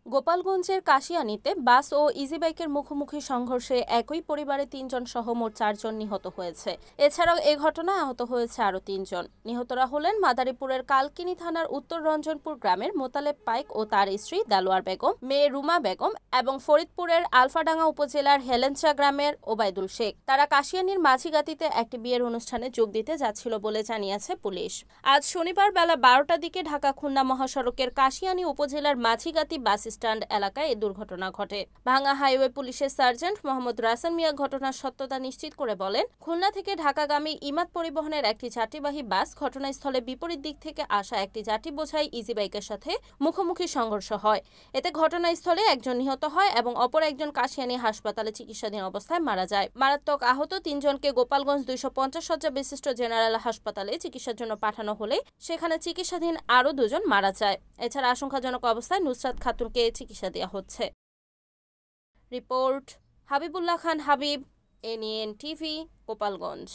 গোপালগঞ্জের কাশিয়ানীতে বাস ও ইজিবাইকের মুখোমুখি সংঘর্ষে একই পরিবারে ৩ জন সহ মোট ৪ জন নিহত হয়েছে। এছাড়াও এ ঘটনায় আহত হয়েছে আরও ৩ জন। নিহতরা হলেন মাদারীপুরের কালকিনি থানার উত্তর রঞ্জনপুর গ্রামের মোতালেব পাইক ও তার স্ত্রী দেলোয়ার বেগম, মেয়ে রুমা বেগম এবং ফরিদপুরের আলফাডাঙ্গা উপজেলার হেলেঞ্চা গ্রামের ওবায়দুল শেখ। তারা কাশিয়ানীর মাঝিগাতিতে একটি বিয়ের অনুষ্ঠানে যোগ দিতে যাচ্ছিল বলে জানিয়েছে পুলিশ। আজ শনিবার বেলা ১২টার দিকে ঢাকা-খুলনা মহাসড়কের কাশিয়ানী উপজেলার মাঝিগাতি বাস স্ট্যান্ড এলাকায় এই দুর্ঘটনা ঘটে। ভাঙ্গা হাইওয়ে পুলিশের সার্জেন্ট মোহাম্মদ রাসেল মিয়া ঘটনার সত্যতা নিশ্চিত করে বলেন, খুলনা থেকে ঢাকাগামী ইমাদ পরিবহনের একটি যাত্রীবাহী বাস ঘটনাস্থলে বিপরীত দিক থেকে আসা একটি যাত্রী বোঝাই ইজি বাইকের সাথে মুখোমুখি সংঘর্ষ হয়। এতে ঘটনাস্থলে একজন নিহত হয় এবং অপর একজন কাশিয়ানী হাসপাতালে চিকিৎসাধীন অবস্থায় মারা যায়। মারাত্মক আহত ৩ জনকে গোপালগঞ্জ ২৫০ শয্যা বিশিষ্ট জেনারেল হাসপাতালে চিকিৎসার জন্য পাঠানো হলে সেখানে চিকিৎসাধীন আরও ২ জন মারা যায়। এছাড়া আশঙ্কাজনক অবস্থায় নুসরাত খাতুনকে চিকিৎসা দেওয়া হচ্ছে। রিপোর্ট হাবিবুল্লাহ খান হাবিব, এনএন টিভি, গোপালগঞ্জ।